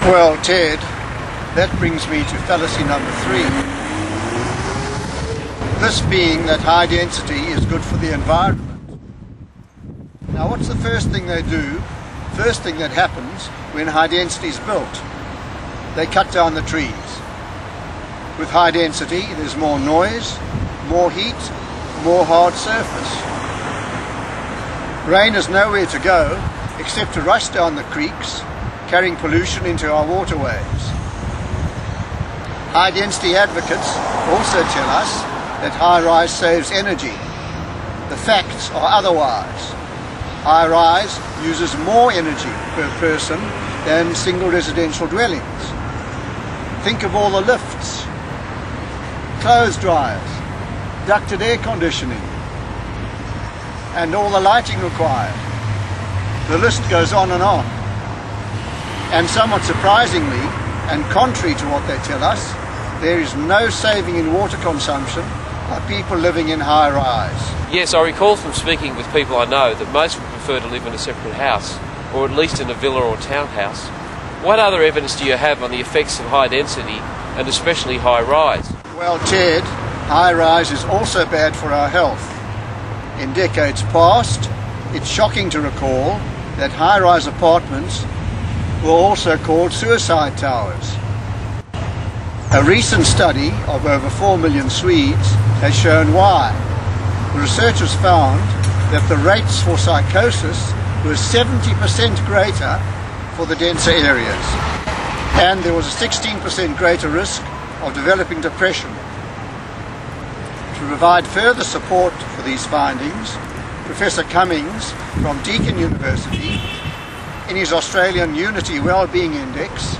Well, Ted, that brings me to fallacy number 3. This being that high density is good for the environment. Now, what's the first thing they do? First thing that happens when high density is built? They cut down the trees. With high density, there's more noise, more heat, more hard surface. Rain has nowhere to go except to rush down the creeks, carrying pollution into our waterways. High density advocates also tell us that high-rise saves energy. The facts are otherwise. High-rise uses more energy per person than single residential dwellings. Think of all the lifts, clothes dryers, ducted air conditioning, and all the lighting required. The list goes on and on. And somewhat surprisingly, and contrary to what they tell us, there is no saving in water consumption by people living in high-rise. Yes, I recall from speaking with people I know that most would prefer to live in a separate house, or at least in a villa or townhouse. What other evidence do you have on the effects of high density, and especially high-rise? Well, Ted, high-rise is also bad for our health. In decades past, it's shocking to recall that high-rise apartments were also called suicide towers. A recent study of over 4 million Swedes has shown why. The researchers found that the rates for psychosis were 70% greater for the denser areas, and there was a 16% greater risk of developing depression. To provide further support for these findings, Professor Cummings from Deakin University, in his Australian Unity Wellbeing Index,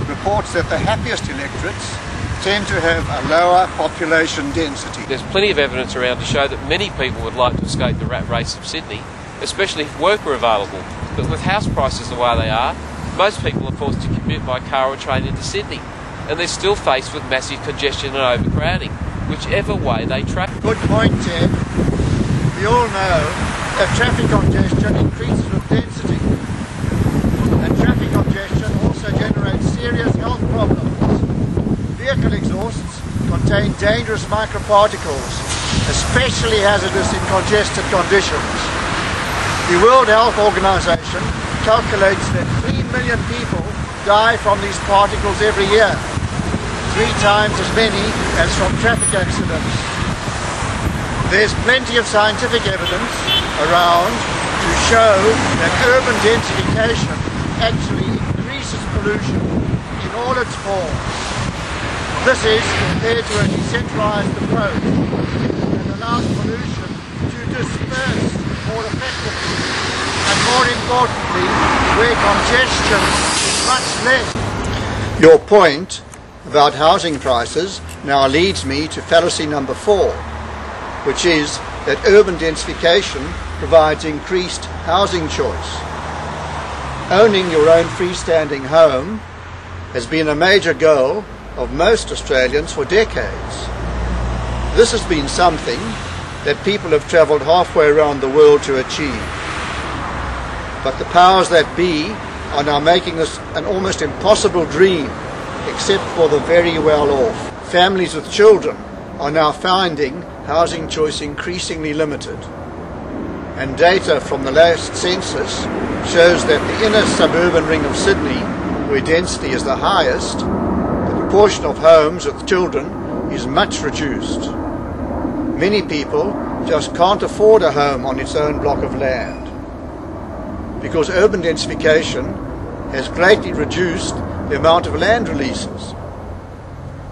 reports that the happiest electorates tend to have a lower population density. There's plenty of evidence around to show that many people would like to escape the rat race of Sydney, especially if work were available. But with house prices the way they are, most people are forced to commute by car or train into Sydney, and they're still faced with massive congestion and overcrowding, whichever way they travel. Good point, Ted. We all know that traffic congestion increases with density, and traffic congestion also generates serious health problems. Vehicle exhausts contain dangerous microparticles, especially hazardous in congested conditions. The World Health Organization calculates that 3 million people die from these particles every year, 3 times as many as from traffic accidents. There's plenty of scientific evidence around to show that urban densification actually increases pollution in all its forms. This is compared to a decentralized approach that allows pollution to disperse more effectively and, more importantly, where congestion is much less. Your point about housing prices now leads me to fallacy number 4, which is that urban densification provides increased housing choice. Owning your own freestanding home has been a major goal of most Australians for decades. This has been something that people have travelled halfway around the world to achieve. But the powers that be are now making this an almost impossible dream, except for the very well off. Families with children are now finding housing choice increasingly limited. And data from the last census shows that the inner suburban ring of Sydney, where density is the highest, the proportion of homes with children is much reduced. Many people just can't afford a home on its own block of land, because urban densification has greatly reduced the amount of land releases.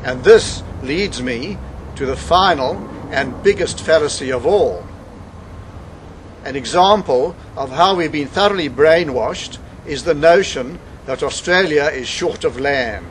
And this leads me to the final and biggest fallacy of all. An example of how we've been thoroughly brainwashed is the notion that Australia is short of land.